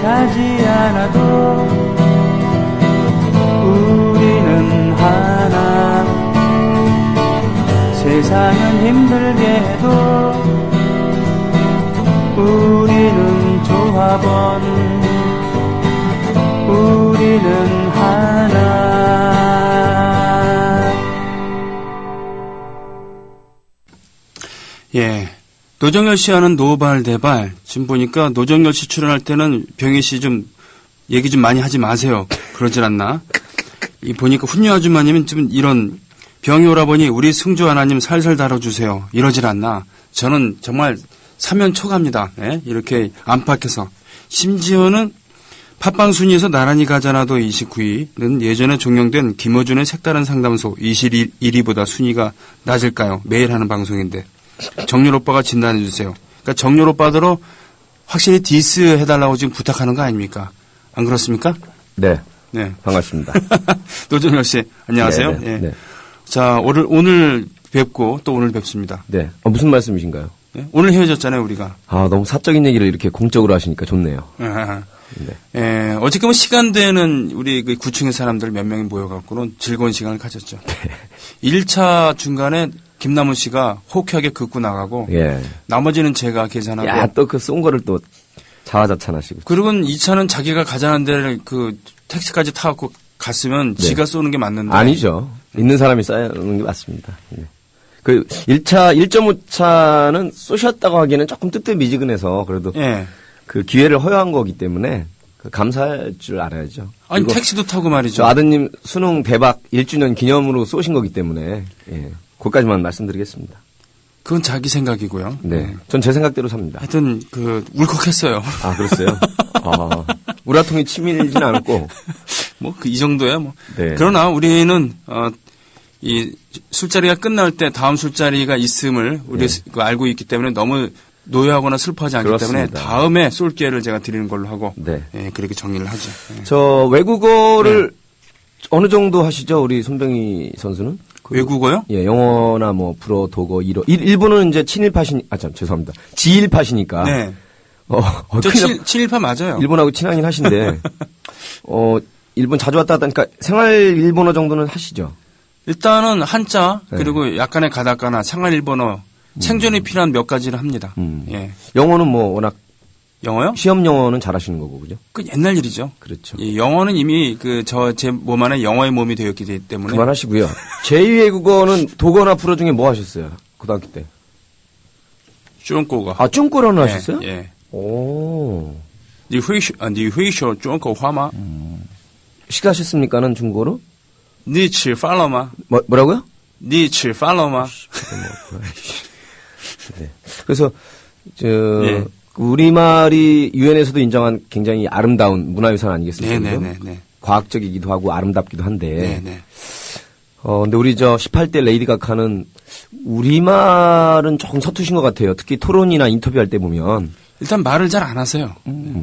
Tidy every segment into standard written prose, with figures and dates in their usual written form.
가지 않아도 우리는 하나. 세상은 힘들게 해도 우리는 조합원. 우리는 하나. 예. 노정열 씨 하는 노발대발. 지금 보니까 노정열 씨 출연할 때는 병희 씨 좀 얘기 좀 많이 하지 마세요. 그러질 않나? 이 보니까 훈녀 아줌마님은 좀 이런 병이 오라버니 우리 승조 하나님 살살 다뤄주세요. 이러질 않나? 저는 정말 사면초가입니다. 예? 이렇게 안팎에서. 심지어는 팟빵 순위에서 나란히 가잖아도 29위는 예전에 종영된 김어준의 색다른 상담소 21위보다 순위가 낮을까요? 매일 하는 방송인데. 정렬 오빠가 진단해 주세요. 그러니까 정렬 오빠들로 확실히 디스 해달라고 지금 부탁하는 거 아닙니까? 안 그렇습니까? 네. 네. 반갑습니다. 노정열 씨, 안녕하세요. 네, 네, 예. 네. 자, 오늘 뵙고 또 오늘 뵙습니다. 네. 무슨 말씀이신가요? 네? 오늘 헤어졌잖아요, 우리가. 너무 사적인 얘기를 이렇게 공적으로 하시니까 좋네요. 네. 예, 어쨌든 시간대는 우리 그 구층의 사람들 몇 명이 모여갖고는 즐거운 시간을 가졌죠. 네. 1차 중간에 김남훈 씨가 호쾌하게 긋고 나가고, 예. 나머지는 제가 계산하고. 야, 또 그 쏜 거를 또 자화자찬하시고. 그리고 2차는 자기가 가자는 데를 그 택시까지 타갖고 갔으면 네. 지가 쏘는 게 맞는데. 아니죠. 있는 사람이 쏘는 게 맞습니다. 예. 그 1.5차는 쏘셨다고 하기에는 조금 뜨뜻미지근해서 그래도 예. 그 기회를 허용한 거기 때문에 감사할 줄 알아야죠. 아니, 택시도 타고 말이죠. 저 아드님 수능 대박 1주년 기념으로 쏘신 거기 때문에, 예. 거기까지만 말씀드리겠습니다. 그건 자기 생각이고요. 네. 전 제 생각대로 삽니다. 하여튼, 울컥했어요. 아, 그랬어요? 우라통이 치밀진 않았고. 이 정도야, 뭐. 네. 그러나 우리는, 이 술자리가 끝날 때 다음 술자리가 있음을 우리 네. 알고 있기 때문에 너무 노여하거나 슬퍼하지 않기 그렇습니다. 때문에 다음에 쏠 기회를 제가 드리는 걸로 하고. 네. 예, 그렇게 정리를 하죠. 예. 저 외국어를 네. 어느 정도 하시죠? 우리 손병희 선수는? 외국어요? 예, 영어나 뭐 불어, 독어, 일본은 이제 죄송합니다. 지일파시니까. 네. 저 친일파 맞아요. 일본하고 친하긴 하신데, 일본 자주 왔다 갔다 하니까 생활 일본어 정도는 하시죠? 일단은 한자, 네. 그리고 약간의 가다카나, 생활 일본어, 생존이 필요한 몇 가지를 합니다. 예. 영어는 뭐 워낙 영어요? 시험 영어는 잘하시는 거고, 그죠? 그 옛날 일이죠. 그렇죠. 이 영어는 이미 제 몸 안에 영어의 몸이 되었기 때문에. 그만하시고요. 제2외국어는 독어나 불어 중에 뭐 하셨어요? 고등학교 때. 중국어. 중국어는 하셨어요? 예. 오. 你会说中国话吗? 식사하셨습니까는 중국어로? 你吃饭了吗? 뭐라고요? 你吃饭了吗? 네. 그래서 예. 우리말이 유엔에서도 인정한 굉장히 아름다운 문화유산 아니겠습니까? 네네네. 과학적이기도 하고 아름답기도 한데. 네네. 근데 우리 18대 레이디 가카는 우리말은 조금 서투신 것 같아요. 특히 토론이나 인터뷰할 때 보면. 일단 말을 잘 안 하세요.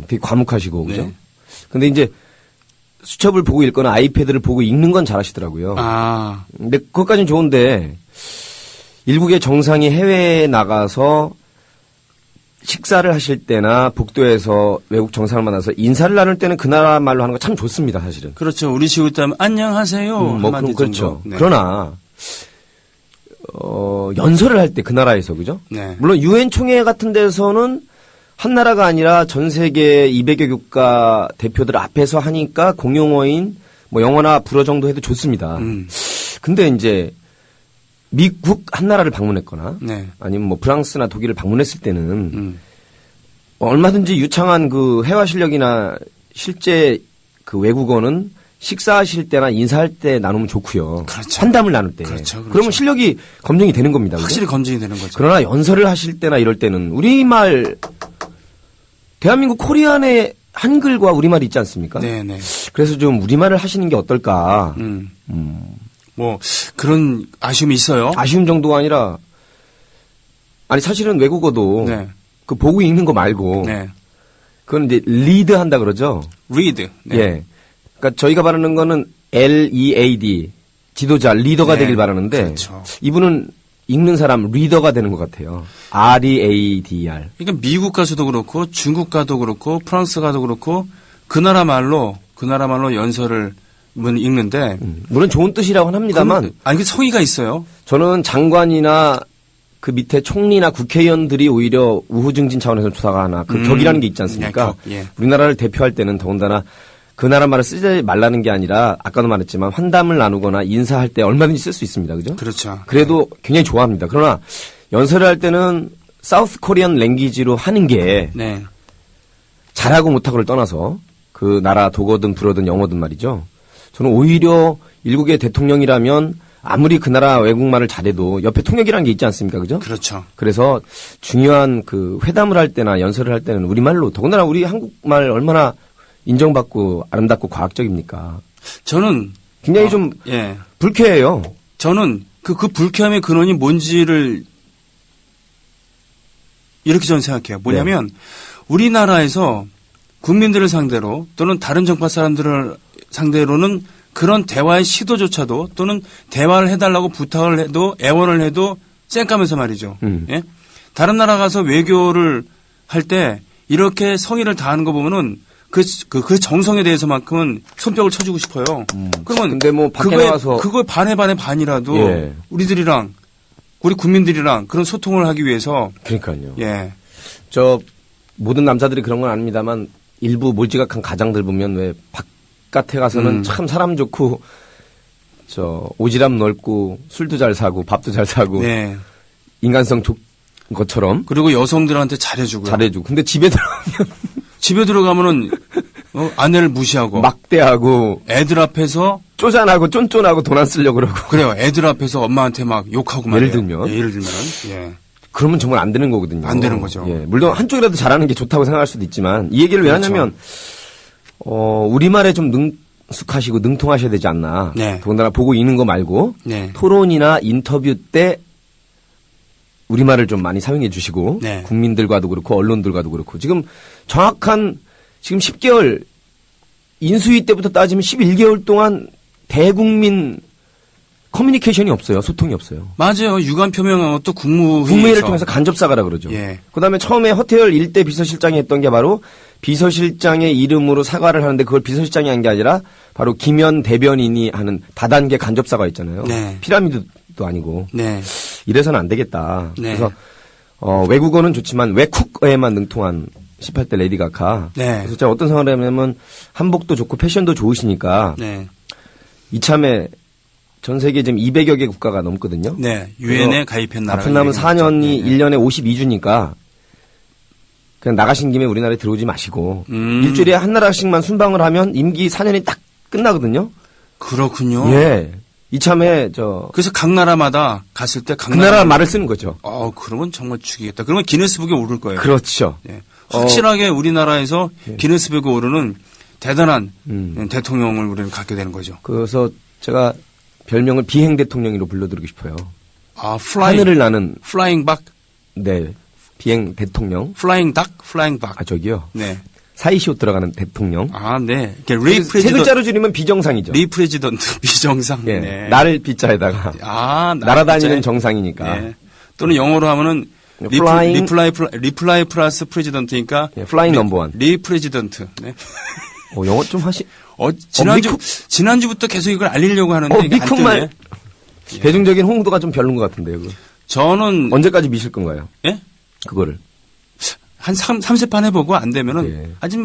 되게 과묵하시고, 그죠? 네. 근데 이제 수첩을 보고 읽거나 아이패드를 보고 읽는 건 잘하시더라고요. 근데 그것까지는 좋은데, 일국의 정상이 해외에 나가서 식사를 하실 때나 복도에서 외국 정상을 만나서 인사를 나눌 때는 그 나라 말로 하는 거 참 좋습니다, 사실은. 그렇죠. 우리 시골 때면 안녕하세요. 그럼 그렇죠. 네. 그러나 연설을 할 때 그 나라에서 그죠? 네. 물론 유엔 총회 같은 데서는 한 나라가 아니라 전 세계 200여 국가 대표들 앞에서 하니까 공용어인 뭐 영어나 불어 정도 해도 좋습니다. 근데 이제 미국 한 나라를 방문했거나 네. 아니면 뭐 프랑스나 독일을 방문했을 때는 얼마든지 유창한 그 회화 실력이나 실제 그 외국어는 식사하실 때나 인사할 때 나누면 좋고요. 그렇죠. 환담을 나눌 때. 그렇죠. 그러면 실력이 검증이 되는 겁니다. 확실히 그죠? 검증이 되는 거죠. 그러나 연설을 하실 때나 이럴 때는 우리말 대한민국 코리안의 한글과 우리말이 있지 않습니까? 네네. 그래서 좀 우리말을 하시는 게 어떨까. 뭐 그런 아쉬움이 있어요. 아쉬운 정도가 아니라 아니 사실은 외국어도 네. 그 보고 읽는 거 말고 네. 그건 이제 리드 한다 그러죠. read. 네. 예. 그러니까 저희가 바라는 거는 LEAD 지도자 리더가 네. 되길 바라는데 그렇죠. 이분은 읽는 사람 리더가 되는 것 같아요. READR. 그러니까 미국 가서도 그렇고 중국 가도 그렇고 프랑스 가도 그렇고 그 나라 말로 연설을 읽는데 물론 좋은 뜻이라고는 합니다만 아니 그 성의가 있어요. 저는 장관이나 그 밑에 총리나 국회의원들이 오히려 우후증진 차원에서 조사하나 그 격이라는 게 있지 않습니까? 예. 우리나라를 대표할 때는 더군다나 그 나라 말을 쓰지 말라는 게 아니라 아까도 말했지만 환담을 나누거나 인사할 때 얼마든지 쓸 수 있습니다. 그죠? 그렇죠. 그래도 굉장히 좋아합니다. 그러나 연설을 할 때는 사우스 코리안 랭귀지로 하는 게 네. 잘하고 못하고를 떠나서 그 나라 독어든 불어든 영어든 말이죠. 저는 오히려 일국의 대통령이라면 아무리 그 나라 외국말을 잘해도 옆에 통역이라는 게 있지 않습니까? 그죠? 그렇죠. 그래서 중요한 그 회담을 할 때나 연설을 할 때는 우리말로 더군다나 우리 한국말 얼마나 인정받고 아름답고 과학적입니까? 저는 굉장히 좀 예. 불쾌해요. 저는 그 불쾌함의 근원이 뭔지를 이렇게 저는 생각해요. 뭐냐면 우리나라에서 국민들을 상대로 또는 다른 정파 사람들을 상대로는 그런 대화의 시도조차도 또는 대화를 해달라고 부탁을 해도 애원을 해도 쌩까면서 말이죠. 예? 다른 나라 가서 외교를 할 때 이렇게 성의를 다하는 거 보면은 그 정성에 대해서만큼은 손뼉을 쳐주고 싶어요. 그러면 근데 뭐 밖에 나와서 그거에 반의 반이라도 예. 우리들이랑 우리 국민들이랑 그런 소통을 하기 위해서 그러니까요. 예. 저 모든 남자들이 그런 건 아닙니다만 일부 몰지각한 가장들 보면 왜 바깥에 가서는 참 사람 좋고 저 오지랖 넓고 술도 잘 사고 밥도 잘 사고 네. 인간성 좋은 것처럼 그리고 여성들한테 잘해주고요. 잘해주고 근데 집에 들어가면은 아내를 무시하고 막대하고 애들 앞에서 쪼잔하고 쫀쫀하고 돈 안 쓰려고 그러고 그래요. 애들 앞에서 엄마한테 막 욕하고 말이에요. 예를 들면 예. 그러면 정말 안 되는 거거든요. 안 되는 거죠. 예. 물론 한쪽이라도 잘하는 게 좋다고 생각할 수도 있지만 이 얘기를 왜 그렇죠. 하냐면 우리말에 좀 능숙하시고 능통하셔야 되지 않나. 네. 더군다나 보고 읽는 거 말고 네. 토론이나 인터뷰 때 우리말을 좀 많이 사용해 주시고 네. 국민들과도 그렇고 언론들과도 그렇고 지금 정확한 지금 10개월 인수위 때부터 따지면 11개월 동안 대국민 커뮤니케이션이 없어요. 소통이 없어요. 맞아요. 유감 표명한 것도 국무회의를 통해서 간접사과라 그러죠. 예. 그다음에 처음에 허태열 일대 비서실장이 했던 게 바로 비서실장의 이름으로 사과를 하는데 그걸 비서실장이 한 게 아니라 바로 김현 대변인이 하는 다단계 간접사과 있잖아요. 네. 피라미드도 아니고. 네. 이래서는 안 되겠다. 네. 그래서 외국어는 좋지만 외국어에만 능통한 18대 레디 가가. 네. 그래서 제가 어떤 생각을 하냐면 한복도 좋고 패션도 좋으시니까 네. 이참에 전 세계 지금 200여 개 국가가 넘거든요. 네. 유엔에 가입한 나라가 아픈 남은 4년이 네. 1년에 52주니까 그냥 나가신 김에 우리나라에 들어오지 마시고 일주일에 한 나라씩만 순방을 하면 임기 4년이 딱 끝나거든요. 그렇군요. 예. 이참에 그래서 각 나라마다 갔을 때 그 나라 말을 쓰는 거죠. 그러면 정말 죽이겠다. 그러면 기네스북에 오를 거예요. 그렇죠. 예. 확실하게 우리나라에서 기네스북에 오르는 대단한 대통령을 우리는 갖게 되는 거죠. 그래서 제가 별명을 비행 대통령으로 불러드리고 싶어요. 하늘을 나는 플라잉 박. 네. 비행 대통령. 플라잉 닭, 플라잉 박. 저기요. 네. 사이시옷 들어가는 대통령. 네. 세 글자로 줄이면 비정상이죠. 리프레지던트 비정상. 예. 네. 나를 빗자에다가. 날아다니는 정상이니까. 네. 또는 영어로 하면은 리플라이 플러스 프레지던트니까. 예, 플라잉 넘버원. 리프레지던트. 네. 영어 좀 하시. 지난주부터 계속 이걸 알리려고 하는데. 미국말. 대중적인 홍도가 좀 별론 것 같은데요. 저는. 언제까지 미실 건가요? 예? 그거를. 한 30판 해보고 안 되면은. 예. 아직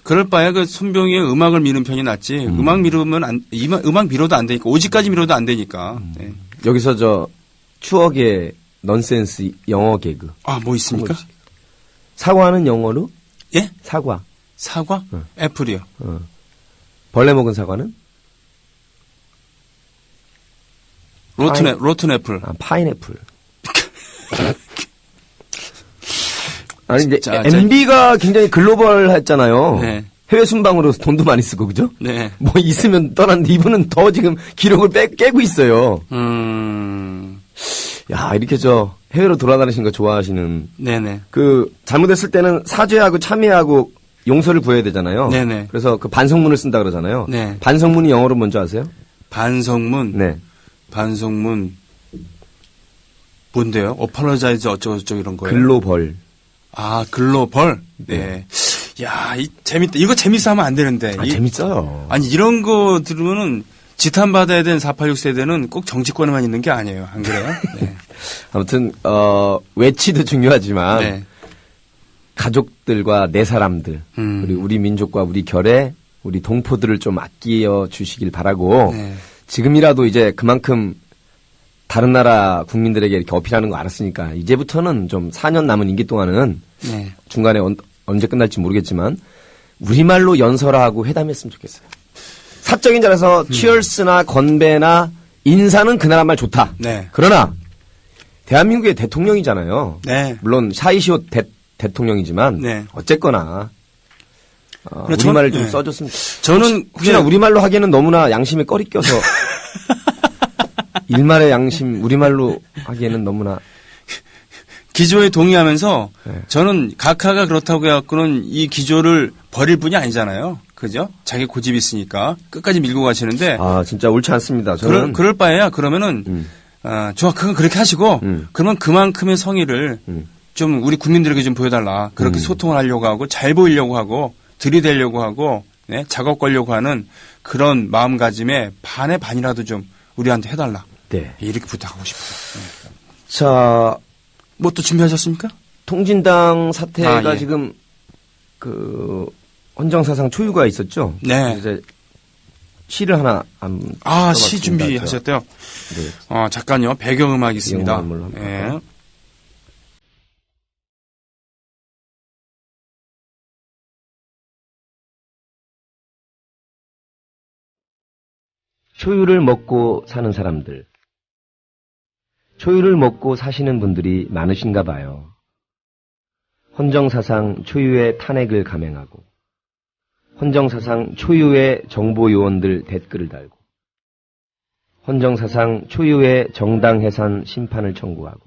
그럴 바에 손병희의 음악을 미는 편이 낫지. 음악 밀어도 안 되니까. 오지까지 밀어도 안 되니까. 네. 여기서 추억의 넌센스 영어 개그. 뭐 있습니까? 사과는 영어로? 예? 사과. 애플이요. 벌레 먹은 사과는? 로튼 애플. 파인애플. 아니, 이제, MB가 굉장히 글로벌 했잖아요. 네. 해외 순방으로 돈도 많이 쓰고, 그죠? 네. 뭐 있으면 떠났는데 이분은 더 지금 기록을 깨고 있어요. 야, 이렇게 해외로 돌아다니시는 거 좋아하시는. 네네. 잘못했을 때는 사죄하고 참여하고 용서를 구해야 되잖아요. 네네. 그래서 반성문을 쓴다 그러잖아요. 네. 반성문이 영어로 뭔지 아세요? 반성문? 네. 반성문. 뭔데요? apologize 어쩌고저쩌고 이런 거예요? 글로벌. 아, 글로벌? 네. 야, 재밌다. 이거 재밌어 하면 안 되는데. 재밌어요. 아니, 이런 거 들으면은 지탄받아야 되는 486 세대는 꼭 정치권에만 있는 게 아니에요. 안 그래요? 네. 아무튼, 외치도 중요하지만, 네. 가족들과 내 사람들, 그리고 우리 민족과 우리 결의 우리 동포들을 좀 아끼어 주시길 바라고, 네. 지금이라도 이제 그만큼 다른 나라 국민들에게 이렇게 어필하는 거 알았으니까, 이제부터는 좀 4년 남은 임기 동안은, 네. 중간에 언제 끝날지 모르겠지만, 우리말로 연설하고 회담했으면 좋겠어요. 사적인 자리에서 치얼스나 건배나 인사는 그 나라 말 좋다. 네. 그러나 대한민국의 대통령이잖아요. 네. 물론 샤이시옷 대통령이지만 네. 어쨌거나 우리말을 좀 네. 써줬으면. 저는 혹시나 우리말로 하기에는 너무나 양심에 꺼리 껴서 일말의 양심 우리말로 하기에는 너무나. 기조에 동의하면서 네. 저는 각하가 그렇다고 해갖고는 이 기조를 버릴 분이 아니잖아요. 그죠? 자기 고집이 있으니까 끝까지 밀고 가시는데. 아, 진짜 옳지 않습니다. 저는. 그럴 바에야 그러면은, 좋아, 그건 그렇게 하시고, 그러면 그만큼의 성의를 좀 우리 국민들에게 좀 보여달라. 그렇게 소통을 하려고 하고, 잘 보이려고 하고, 들이대려고 하고, 네? 작업 걸려고 하는 그런 마음가짐에 반의 반이라도 좀 우리한테 해달라. 네. 이렇게 부탁하고 싶어요. 네. 자. 뭐 또 준비하셨습니까? 통진당 사태가 예. 지금, 헌정사상 초유가 있었죠? 네. 이제 시를 하나 시 준비하셨대요? 네. 잠깐요. 배경음악이 있습니다. 네. 초유를 먹고 사는 사람들. 초유를 먹고 사시는 분들이 많으신가 봐요. 헌정사상 초유의 탄핵을 감행하고 헌정사상 초유의 정보요원들 댓글을 달고 헌정사상 초유의 정당 해산 심판을 청구하고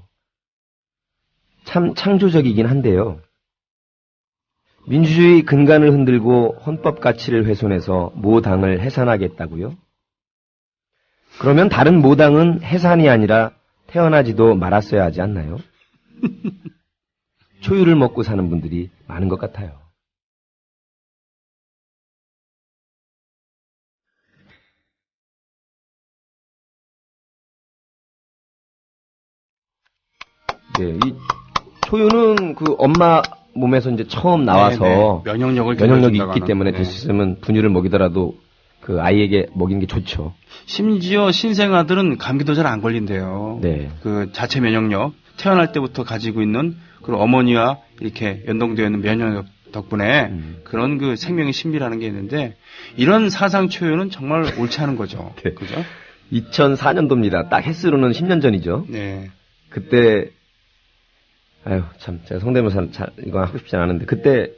참 창조적이긴 한데요. 민주주의 근간을 흔들고 헌법 가치를 훼손해서 모 당을 해산하겠다고요? 그러면 다른 모 당은 해산이 아니라 태어나지도 말았어야 하지 않나요? 초유를 먹고 사는 분들이 많은 것 같아요. 네, 이 초유는 그 엄마 몸에서 이제 처음 나와서 면역력이 있기 때문에 될 수 있으면 분유를 먹이더라도 그 아이에게 먹이는 게 좋죠. 심지어 신생아들은 감기도 잘 안 걸린대요. 네. 그 자체 면역력 태어날 때부터 가지고 있는 그 어머니와 이렇게 연동되어 있는 면역력 덕분에 그런 그 생명의 신비라는 게 있는데 이런 사상 초유는 정말 옳지 않은 거죠. 네. 그죠? 2004년도입니다. 딱 햇수로는 10년 전이죠. 네. 그때 참 제가 성대모사 이거 하고 싶지 않은데 그때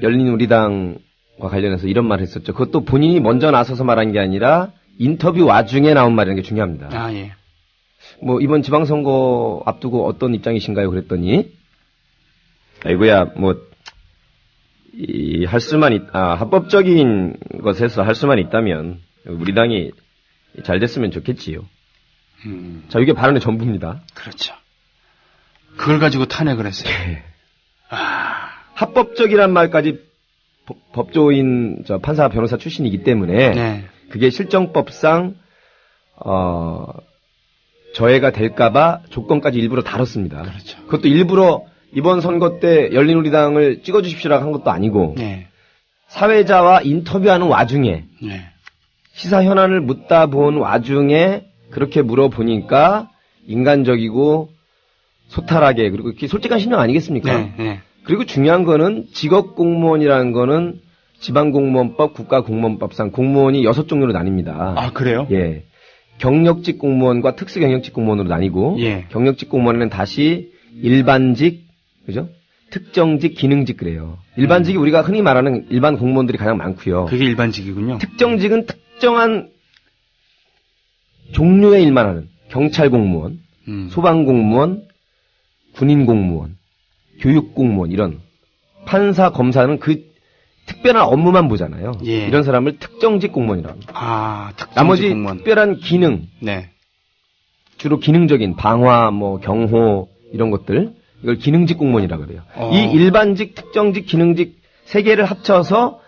열린우리당과 관련해서 이런 말을 했었죠. 그것도 본인이 먼저 나서서 말한 게 아니라 인터뷰 와중에 나온 말이라는 게 중요합니다. 아, 예. 뭐 이번 지방선거 앞두고 어떤 입장이신가요? 그랬더니 아이고야 합법적인 것에서 할 수만 있다면 우리 당이 잘 됐으면 좋겠지요. 자, 이게 발언의 전부입니다. 그렇죠. 그걸 가지고 탄핵을 했어요. 네. 합법적이란 말까지 법조인 판사 변호사 출신이기 때문에 네. 그게 실정법상 저해가 될까봐 조건까지 일부러 다뤘습니다. 그렇죠. 그것도 일부러 이번 선거 때 열린우리당을 찍어주십시오라고 한 것도 아니고 네. 사회자와 인터뷰하는 와중에 네. 시사 현안을 묻다 본 와중에 그렇게 물어보니까 인간적이고 소탈하게 그리고 이렇게 솔직한 심정 아니겠습니까? 네. 네. 그리고 중요한 거는 직업공무원이라는 거는 지방공무원법, 국가공무원법상 공무원이 6종류로 나뉩니다. 아, 그래요? 예. 경력직 공무원과 특수경력직 공무원으로 나뉘고 예. 경력직 공무원에는 다시 일반직, 그죠? 특정직, 기능직 그래요. 일반직이 우리가 흔히 말하는 일반 공무원들이 가장 많고요. 그게 일반직이군요. 특정직은 특정한 종류의 일만 하는 경찰 공무원, 소방 공무원, 군인 공무원, 교육 공무원 이런 판사 검사는 그 특별한 업무만 보잖아요. 예. 이런 사람을 특정직 공무원이라고 합니다. 아, 특정직 나머지 공무원. 특별한 기능, 네. 주로 기능적인 방화, 경호 이런 것들 이걸 기능직 공무원이라고 그래요. 이 일반직, 특정직, 기능직 세 개를 합쳐서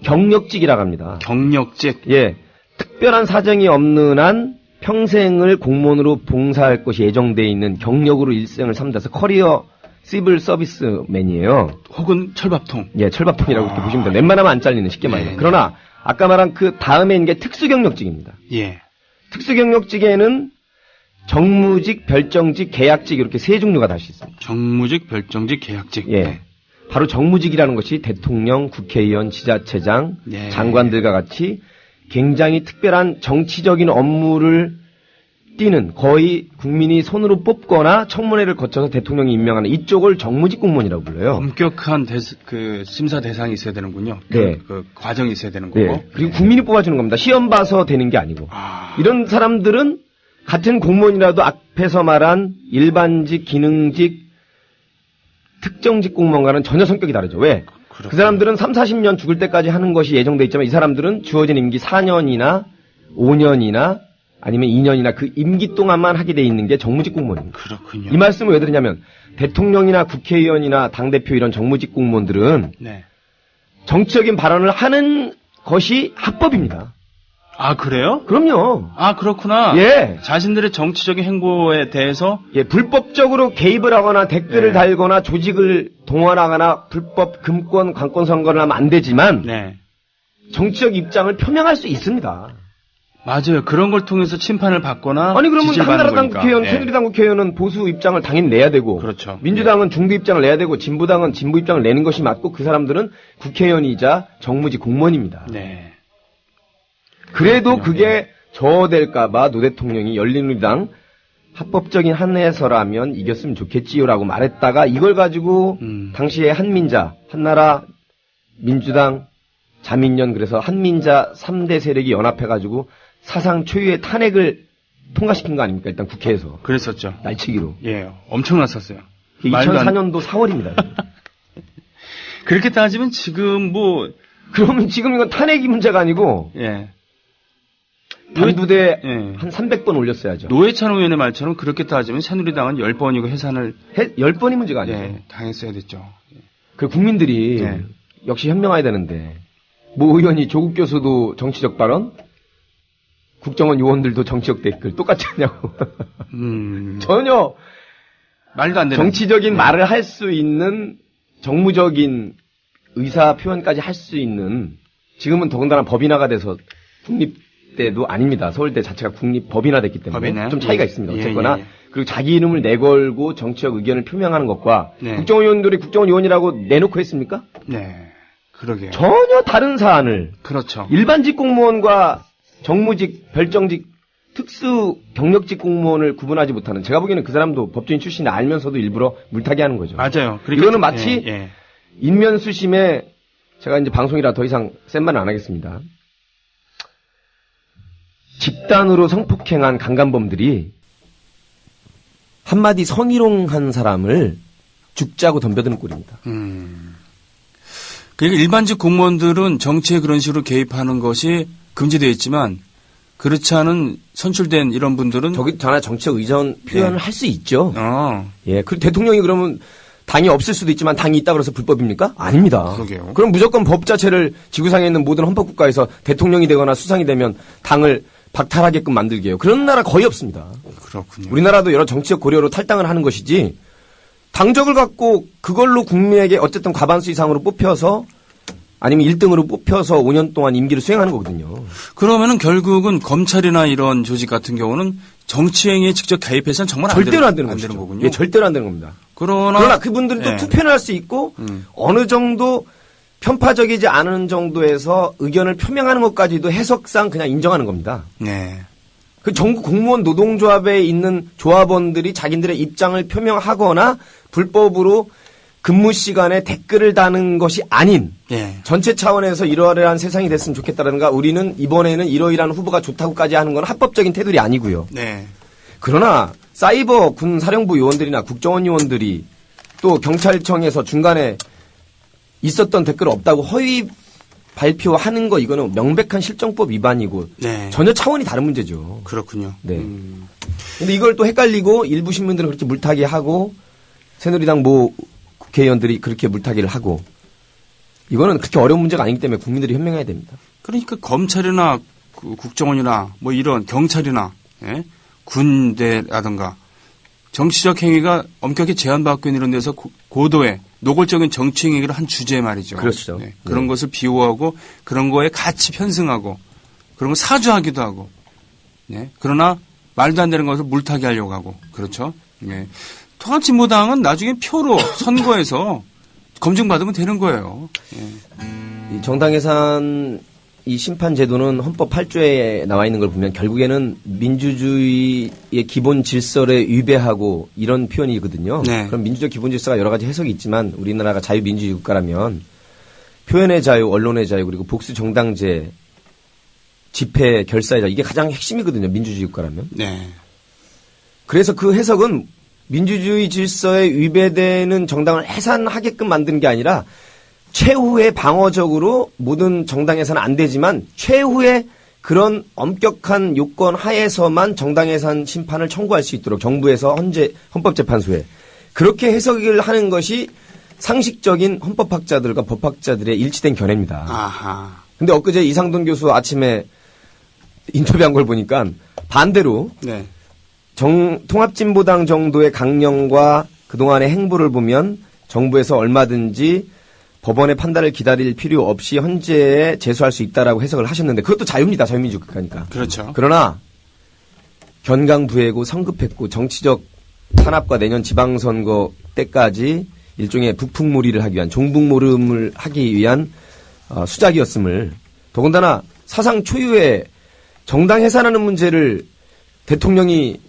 경력직이라고 합니다. 경력직. 예, 특별한 사정이 없는 한 평생을 공무원으로 봉사할 것이 예정돼 있는 경력으로 일생을 삼다서 커리어 시빌 서비스맨이에요. 혹은 철밥통. 예, 철밥통이라고 이렇게 보시면 돼요. 웬만하면 안 잘리는 쉽게 말해요. 그러나 아까 말한 그 다음에 있는 게 특수경력직입니다. 예. 특수경력직에는 정무직, 별정직, 계약직 이렇게 세 종류가 다시 있습니다. 정무직, 별정직, 계약직. 예. 네. 바로 정무직이라는 것이 대통령, 국회의원, 지자체장, 네. 장관들과 같이 굉장히 특별한 정치적인 업무를 띠는 거의 국민이 손으로 뽑거나 청문회를 거쳐서 대통령이 임명하는 이쪽을 정무직 공무원이라고 불러요. 엄격한 심사 대상이 있어야 되는군요. 네. 그 과정이 있어야 되는 거고. 네. 그리고 국민이 뽑아주는 겁니다. 시험 봐서 되는 게 아니고. 이런 사람들은 같은 공무원이라도 앞에서 말한 일반직, 기능직, 특정직 공무원과는 전혀 성격이 다르죠. 왜? 그렇구나. 그 사람들은 3, 40년 죽을 때까지 하는 것이 예정돼 있지만 이 사람들은 주어진 임기 4년이나 5년이나 아니면 2년이나 그 임기 동안만 하게 돼 있는 게 정무직 공무원입니다. 그렇군요. 이 말씀을 왜 드리냐면 대통령이나 국회의원이나 당대표 이런 정무직 공무원들은 네. 정치적인 발언을 하는 것이 합법입니다. 아, 그래요? 그럼요. 아, 그렇구나. 예. 자신들의 정치적인 행보에 대해서 예, 불법적으로 개입을 하거나 댓글을 네. 달거나 조직을 동원하거나 불법 금권, 관권 선거를 하면 안 되지만 네. 정치적 입장을 표명할 수 있습니다. 맞아요. 그런 걸 통해서 심판을 받거나 아니 그러면 지지를 받는 한나라당 거니까. 국회의원, 예. 새누리당 국회의원은 보수 입장을 당연히 내야 되고 그렇죠. 민주당은 중도 입장을 내야 되고 진보당은 진보 입장을 내는 것이 맞고 그 사람들은 국회의원이자 정무직 공무원입니다. 네. 그래도 그렇군요. 그게 저어될까봐 노 대통령이 열린우리당 합법적인 한해서라면 이겼으면 좋겠지요라고 말했다가 이걸 가지고 당시에 한민자, 한나라, 민주당, 자민련 그래서 한민자 3대 세력이 연합해가지고 사상 초유의 탄핵을 통과시킨 거 아닙니까? 일단 국회에서. 그랬었죠. 날치기로. 예. 엄청났었어요. 2004년도 4월입니다. 그렇게 따지면 지금 그러면 지금 이건 탄핵이 문제가 아니고 예. 단두대 예. 한 300번 올렸어야죠. 노회찬 의원의 말처럼 그렇게 따지면 새누리당은 10번이고 해산을 10번이 문제가 아니죠. 예, 당했어야 됐죠. 그 국민들이 네. 역시 현명해야 되는데 모 의원이 조국 교수도 정치적 발언, 국정원 요원들도 정치적 댓글 똑같지 않냐고. 전혀 말도 안 되는 정치적인 말을 할 수 있는 정무적인 의사 표현까지 할 수 있는 지금은 더군다나 법인화가 돼서 국립대도 아닙니다. 서울대 자체가 법인화됐기 때문에 법인화요? 좀 차이가 예. 있습니다. 예, 어쨌거나 예. 그리고 자기 이름을 내걸고 정치적 의견을 표명하는 것과 네. 국정원 의원들이 국정원 의원이라고 내놓고 했습니까? 네. 그러게요. 전혀 다른 사안을 그렇죠. 일반직 공무원과 정무직, 별정직, 특수 경력직 공무원을 구분하지 못하는 제가 보기에는 그 사람도 법조인 출신이 알면서도 일부러 물타기 하는 거죠. 맞아요. 이거는 마치 예. 인면수심에 제가 이제 방송이라 더 이상 센 말은 안 하겠습니다. 집단으로 성폭행한 강간범들이 한마디 성희롱한 사람을 죽자고 덤벼드는 꼴입니다. 그러니까 일반직 공무원들은 정치에 그런 식으로 개입하는 것이 금지되어 있지만 그렇지 않은 선출된 이런 분들은 저기 전화 정치적 의전 표현을 네. 할 수 있죠. 어. 예, 그 대통령이 그러면 당이 없을 수도 있지만 당이 있다 그래서 불법입니까? 아닙니다. 그러게요. 그럼 무조건 법 자체를 지구상에 있는 모든 헌법국가에서 대통령이 되거나 수상이 되면 당을 박탈하게끔 만들게 해요. 그런 나라 거의 없습니다. 그렇군요. 우리나라도 여러 정치적 고려로 탈당을 하는 것이지 당적을 갖고 그걸로 국민에게 어쨌든 과반수 이상으로 뽑혀서 아니면 1등으로 뽑혀서 5년 동안 임기를 수행하는 거거든요. 그러면은 결국은 검찰이나 이런 조직 같은 경우는 정치행위에 직접 개입해서는 정말 절대로 안 되는 거군요. 예, 절대로 안 되는 겁니다. 그러나 그분들은 또 예. 투표를 할 수 있고 어느 정도 편파적이지 않은 정도에서 의견을 표명하는 것까지도 해석상 그냥 인정하는 겁니다. 네. 그 전국 공무원 노동조합에 있는 조합원들이 자기들의 입장을 표명하거나 불법으로 근무 시간에 댓글을 다는 것이 아닌 예. 전체 차원에서 이러이러한 세상이 됐으면 좋겠다라든가 우리는 이번에는 이러이러한 후보가 좋다고까지 하는 건 합법적인 태도이 아니고요. 네. 그러나 사이버 군 사령부 요원들이나 국정원 요원들이 또 경찰청에서 중간에 있었던 댓글 없다고 허위 발표하는 거 이거는 명백한 실정법 위반이고 네. 전혀 차원이 다른 문제죠. 그렇군요. 네. 근데 이걸 또 헷갈리고 일부 신문들은 그렇게 물타기 하고 새누리당 국회의원들이 그렇게 물타기를 하고 이거는 그렇게 어려운 문제가 아니기 때문에 국민들이 현명해야 됩니다. 그러니까 검찰이나 국정원이나 뭐 이런 경찰이나 예? 군대라든가 정치적 행위가 엄격히 제한받고 있는 이런 데서 고도의 노골적인 정치 행위를 한 주제 말이죠. 그렇죠. 네. 그런 것을 비호하고 그런 거에 같이 편승하고 그런 거 사주하기도 하고 네. 그러나 말도 안 되는 것을 물타기 하려고 하고 그렇죠. 네. 통합진보당은 나중에 표로 선거에서 검증받으면 되는 거예요. 네. 이 정당 예산 이 심판 제도는 헌법 8조에 나와 있는 걸 보면 결국에는 민주주의의 기본 질서를 위배하고 이런 표현이거든요. 네. 그럼 민주적 기본 질서가 여러 가지 해석이 있지만 우리나라가 자유민주주의 국가라면 표현의 자유, 언론의 자유 그리고 복수 정당제, 집회, 결사의 자유 이게 가장 핵심이거든요. 민주주의 국가라면. 네. 그래서 그 해석은 민주주의 질서에 위배되는 정당을 해산하게끔 만드는 게 아니라 최후의 방어적으로 모든 정당에서는 안 되지만 최후의 그런 엄격한 요건 하에서만 정당예산 심판을 청구할 수 있도록 정부에서 헌법재판소에 그렇게 해석을 하는 것이 상식적인 헌법학자들과 법학자들의 일치된 견해입니다. 아하. 근데 엊그제 이상돈 교수 아침에 인터뷰한 걸 보니까 반대로 네. 통합진보당 정도의 강령과 그동안의 행보를 보면 정부에서 얼마든지 법원의 판단을 기다릴 필요 없이 헌재에 제소할 수 있다라고 해석을 하셨는데 그것도 자유입니다. 자유민주 국가니까. 그렇죠. 그러나 견강부회고 성급했고 정치적 탄압과 내년 지방선거 때까지 일종의 북풍몰이를 하기 위한 종북모름을 하기 위한 수작이었음을 더군다나 사상 초유의 정당 해산하는 문제를 대통령이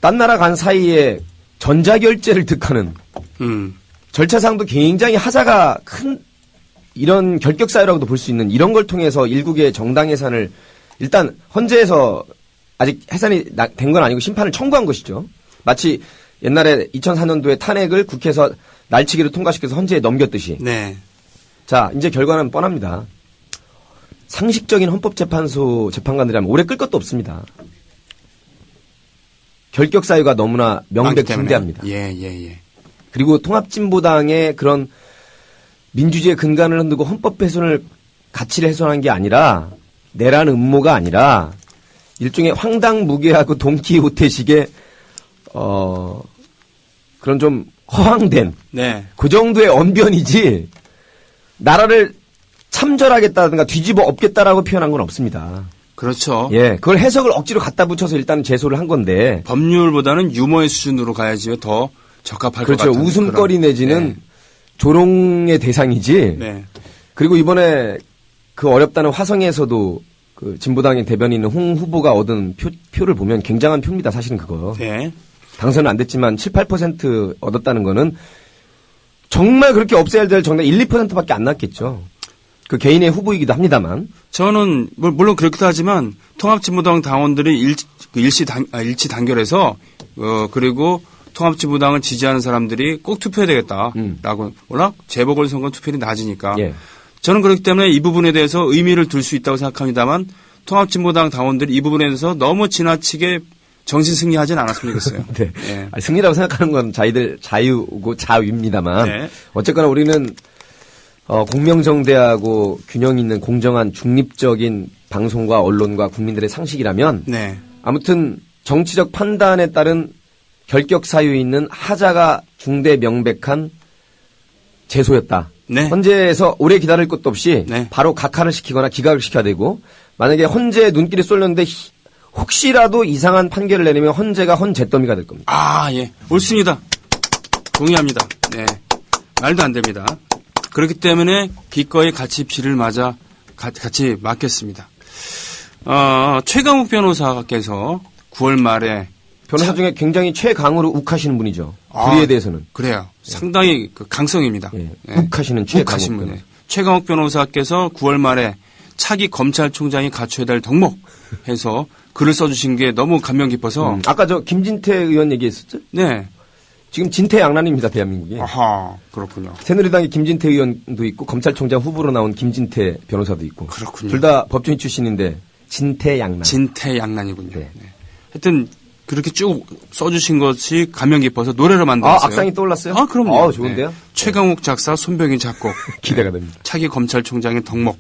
딴 나라 간 사이에 전자결제를 득하는 절차상도 굉장히 하자가 큰 이런 결격사유라고도 볼 수 있는 이런 걸 통해서 일국의 정당 해산을 일단 헌재에서 아직 해산이 된 건 아니고 심판을 청구한 것이죠. 마치 옛날에 2004년도에 탄핵을 국회에서 날치기로 통과시켜서 헌재에 넘겼듯이. 네. 자, 이제 결과는 뻔합니다. 상식적인 헌법재판소 재판관들이라면 오래 끌 것도 없습니다. 결격사유가 너무나 명백중대합니다. 예. 그리고 통합진보당의 그런 민주주의의 근간을 흔들고 헌법 훼손을 가치를 훼손한 게 아니라 내란 음모가 아니라 일종의 황당무계하고 돈키호테식의 그런 좀 허황된 네. 그 정도의 언변이지 나라를 참절하겠다든가 뒤집어 엎겠다라고 표현한 건 없습니다. 그렇죠. 예, 그걸 해석을 억지로 갖다 붙여서 일단 제소를 한 건데 법률보다는 유머의 수준으로 가야지 더 적합할 것 같아요. 그렇죠. 웃음거리 그런. 내지는 네. 조롱의 대상이지. 네. 그리고 이번에 그 어렵다는 화성에서도 그 진보당의 대변인 홍 후보가 얻은 표를 보면 굉장한 표입니다. 사실은 그거. 네. 당선은 안 됐지만 7, 8% 얻었다는 거는 정말 그렇게 없애야 될 정당 1, 2%밖에 안 났겠죠. 그 개인의 후보이기도 합니다만. 저는 물론 그렇기도 하지만 통합진보당 당원들이 일치 단결해서 그리고 통합진보당을 지지하는 사람들이 꼭 투표해야 되겠다라고 워낙 재보궐선거 투표율이 낮으니까 예. 저는 그렇기 때문에 이 부분에 대해서 의미를 둘 수 있다고 생각합니다만 통합진보당 당원들이 이 부분에 대해서 너무 지나치게 정신 승리하지는 않았으면 좋겠어요. 네. 예. 아니, 승리라고 생각하는 건 자기들 자유고 자유입니다만 네. 어쨌거나 우리는 공명정대하고 균형 있는 공정한 중립적인 방송과 언론과 국민들의 상식이라면 네. 아무튼 정치적 판단에 따른 결격 사유 있는 하자가 중대 명백한 제소였다. 네. 헌재에서 오래 기다릴 것도 없이 네. 바로 각하를 시키거나 기각을 시켜야 되고 만약에 헌재에 눈길이 쏠렸는데 혹시라도 이상한 판결을 내리면 헌재가 헌재더미가 될 겁니다. 아, 예. 옳습니다. 동의합니다. 네. 말도 안 됩니다. 그렇기 때문에 기꺼이 같이 비를 맞아 같이 맞겠습니다. 최강욱 변호사께서 9월 말에 변호사 중에 굉장히 최강으로 욱하시는 분이죠. 불의에 대해서는. 그래요. 상당히 그 강성입니다. 예. 예. 욱하시는 최강욱 분. 최강욱 변호사께서 9월 말에 차기 검찰총장이 갖춰야 될 덕목 해서 글을 써주신 게 너무 감명 깊어서. 아까 저 김진태 의원 얘기했었죠? 네. 지금 진퇴양난입니다, 대한민국이. 아하, 그렇군요. 새누리당의 김진태 의원도 있고 검찰총장 후보로 나온 김진태 변호사도 있고. 그렇군요. 둘 다 법조인 출신인데 진퇴양난. 진퇴양난이군요. 네. 네. 하여튼 그렇게 쭉 써주신 것이 감명 깊어서 노래로 만들었어요. 악상이 떠올랐어요? 그럼요. 좋은데요? 네. 최강욱 작사, 손병희 작곡. 기대가 됩니다. 차기 검찰총장의 덕목.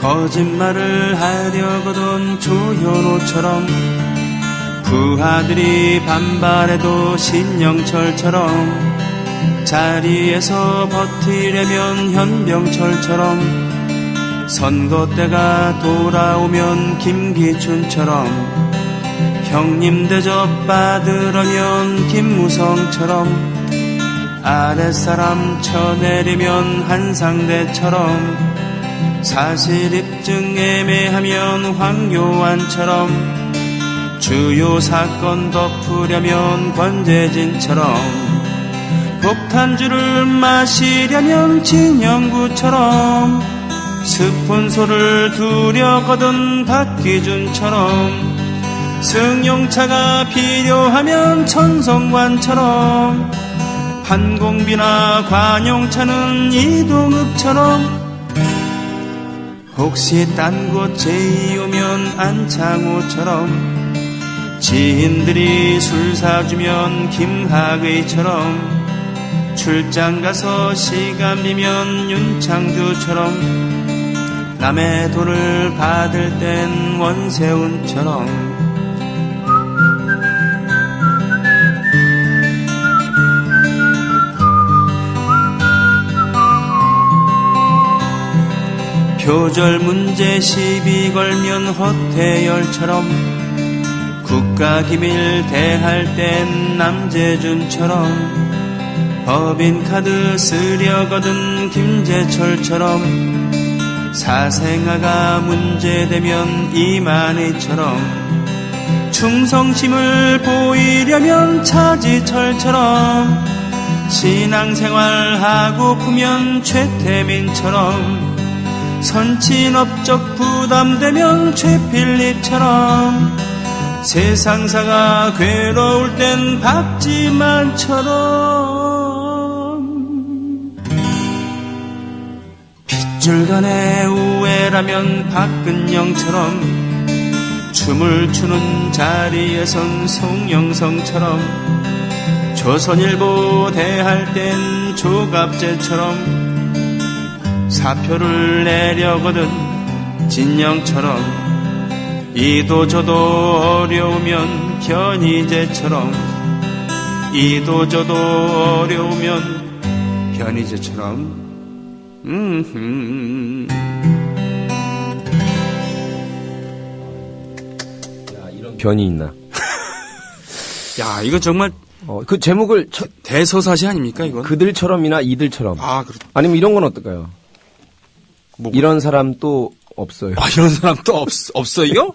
거짓말을 하려거든 조현호처럼 부하들이 반발해도 신영철처럼 자리에서 버티려면 현병철처럼 선거 때가 돌아오면 김기춘처럼 형님 대접 받으려면 김무성처럼 아랫사람 쳐내리면 한상대처럼 사실 입증 애매하면 황교안처럼 주요 사건 덮으려면 권재진처럼 폭탄주를 마시려면 진영구처럼 스폰서를 두려거든 박기준처럼 승용차가 필요하면 천성관처럼 판공비나 관용차는 이동욱처럼 혹시 딴 곳 제의 오면 안창호처럼 지인들이 술 사주면 김학의처럼 출장 가서 시간 비면 윤창주처럼 남의 돈을 받을 땐 원세훈처럼 표절 문제 시비 걸면 허태열처럼 국가기밀 대할 땐 남재준처럼 법인카드 쓰려거든 김재철처럼 사생아가 문제되면 이만희처럼 충성심을 보이려면 차지철처럼 신앙생활 하고프면 최태민처럼 선친업적 부담되면 최필립처럼 세상사가 괴로울 땐 박지만처럼 핏줄간의 우애라면 박근영처럼 춤을 추는 자리에선 송영성처럼 조선일보 대할 땐 조갑재처럼 사표를 내려거든 진영처럼 이도 저도 어려우면 변희재처럼 이도 저도 어려우면 변희재처럼 야, 이런 변이 있나? 야, 이거 정말 그 제목을 대서사시 아닙니까 이건? 그들처럼이나 이들처럼. 아니면 이런 건 어떨까요? 이런 사람 또 없어요. 이런 사람 또 없어요?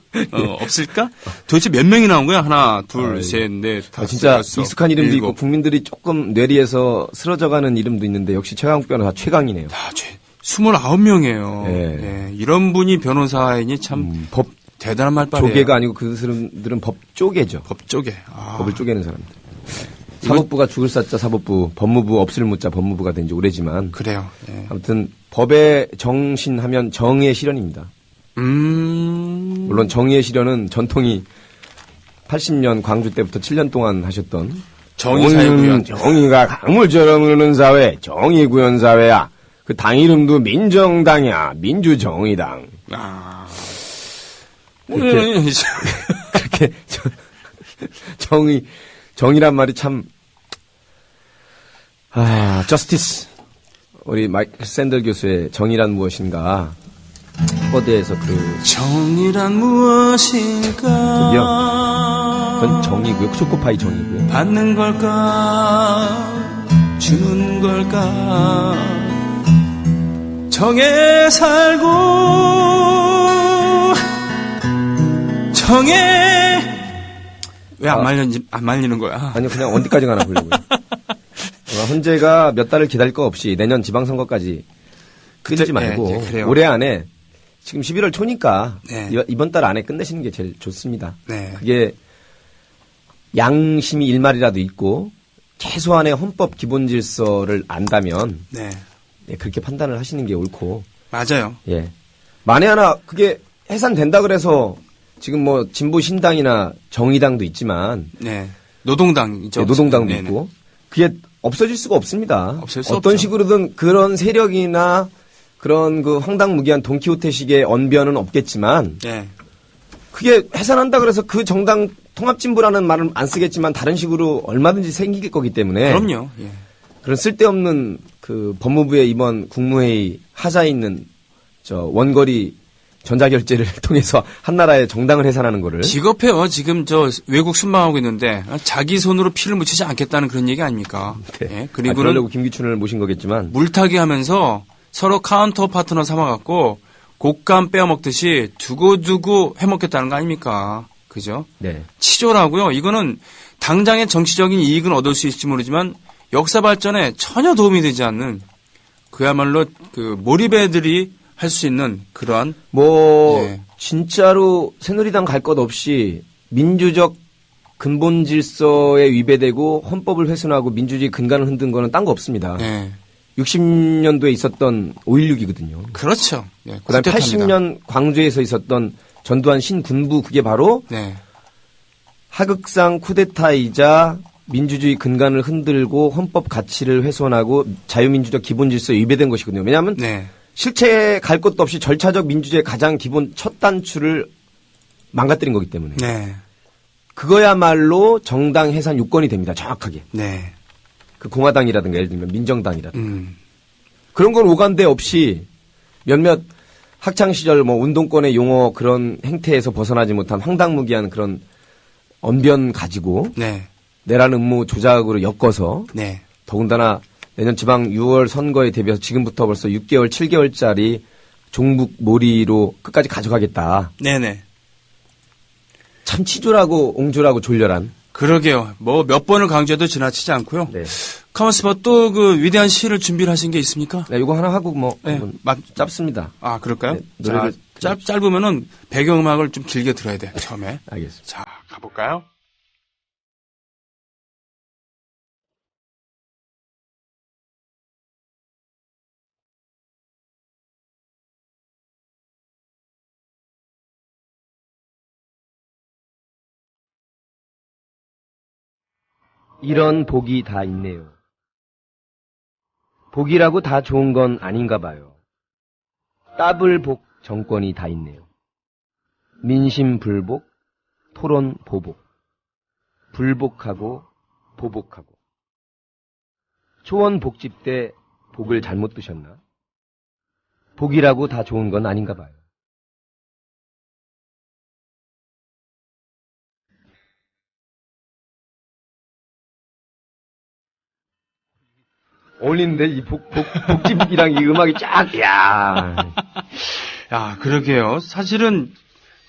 없을까? 도대체 몇 명이 나온 거야? 하나, 둘, 셋, 넷, 다섯, 진짜 여섯, 익숙한 이름도 일곱. 있고 국민들이 조금 뇌리에서 쓰러져가는 이름도 있는데 역시 최강욱 변호사 최강이네요. 29명이에요. 네. 네, 이런 분이 변호사이니 참 법 대단한 말빨이에요. 조계가 아니고 그 사람들은 법 쪼개죠. 법 쪼개. 법을 쪼개는 사람들. 사법부가 죽을 사자 사법부, 법무부 없을 무자 법무부가 된 지 오래지만. 그래요. 네. 아무튼 법의 정신하면 정의의 실현입니다. 물론 정의의 실현은 전통이 80년 광주 때부터 7년 동안 하셨던 정의사회구현. 정의가 강물처럼 흐르는 사회, 정의구현 사회야. 그 당 이름도 민정당이야. 민주정의당. 그렇게 정의란 말이 참 저스티스. 우리 마이클 샌들 교수의 정의란 무엇인가 거대에서 정의란 무엇인가 저기요. 그건 정의고요. 초코파이 정의고요. 받는 걸까 주는 걸까 정에 살고 정에 왜 안 말리는 거야? 아니요, 그냥 어디까지 가나 보려고요. 헌재가 몇 달을 기다릴 거 없이 내년 지방선거까지 끌지 말고 올해 안에 지금 11월 초니까 이번 달 안에 끝내시는 게 제일 좋습니다. 네. 그게 양심이 일말이라도 있고 최소한의 헌법 기본 질서를 안다면 네. 네, 그렇게 판단을 하시는 게 옳고. 맞아요. 예. 만에 하나 그게 해산된다 그래서 지금 뭐 진보 신당이나 정의당도 있지만 네. 노동당이죠. 네, 노동당도 네네. 있고 그게 없어질 수가 없습니다. 없을 수 어떤 없죠. 식으로든 그런 세력이나 그런 그 황당무계한 돈키호테식의 언변은 없겠지만 네. 그게 해산한다 그래서 그 정당 통합진보라는 말은 안 쓰겠지만 다른 식으로 얼마든지 생길 거기 때문에 그럼요. 예. 그런 쓸데없는 그 법무부의 이번 국무회의 하자에 있는 저 원거리 전자결제를 통해서 한 나라의 정당을 해산하는 거를 기겁해요. 지금 저 외국 순방하고 있는데 자기 손으로 피를 묻히지 않겠다는 그런 얘기 아닙니까? 네. 예. 그리고는 그러려고 김기춘을 모신 거겠지만 물타기 하면서 서로 카운터 파트너 삼아갖고 곶감 빼어먹듯이 두고두고 해먹겠다는 거 아닙니까? 그죠? 네. 치졸하고요. 이거는 당장의 정치적인 이익은 얻을 수 있을지 모르지만 역사 발전에 전혀 도움이 되지 않는 그야말로 그 몰입애들이 할 수 있는 그러한 뭐 예. 진짜로 새누리당 갈 것 없이 민주적 근본 질서에 위배되고 헌법을 훼손하고 민주주의 근간을 흔든 거는 딴 거 없습니다. 예. 60년도에 있었던 5.16이거든요. 그렇죠. 예. 그다음에 쿠데타입니다. 80년 광주에서 있었던 전두환 신군부 그게 바로 네. 하극상 쿠데타이자 민주주의 근간을 흔들고 헌법 가치를 훼손하고 자유민주적 기본 질서에 위배된 것이거든요. 왜냐하면 네. 실체에 갈 것도 없이 절차적 민주주의의 가장 기본 첫 단추를 망가뜨린 거기 때문에 네. 그거야말로 정당 해산 요건이 됩니다. 정확하게. 네. 그 공화당이라든가 예를 들면 민정당이라든가 그런 건 오간데 없이 몇몇 학창 시절 뭐 운동권의 용어 그런 행태에서 벗어나지 못한 황당무계한 그런 언변 가지고 네. 내란 음모 조작으로 엮어서 네. 더군다나 내년 지방 6월 선거에 대비해서 지금부터 벌써 6개월, 7개월짜리 종북 몰이로 끝까지 가져가겠다. 네네. 참 치졸하고 옹졸하고 졸렬한. 그러게요. 뭐 몇 번을 강조해도 지나치지 않고요. 네. 카먼스 뭐 또 그 위대한 시를 준비를 하신 게 있습니까? 네, 이거 하나 하고 뭐 네. 한번 막 짧습니다. 아, 그럴까요? 네, 노래를 자, 짧으면은 배경음악을 좀 길게 들어야 돼. 처음에. 알겠습니다. 자, 가볼까요? 이런 복이 다 있네요. 복이라고 다 좋은 건 아닌가 봐요. 더블 복 정권이 다 있네요. 민심 불복, 토론 보복, 불복하고 보복하고. 초원 복집 때 복을 잘못 두셨나? 복이라고 다 좋은 건 아닌가 봐요. 어울리는데 이 복집이랑 이 음악이 쫙, 야. 야, 그러게요. 사실은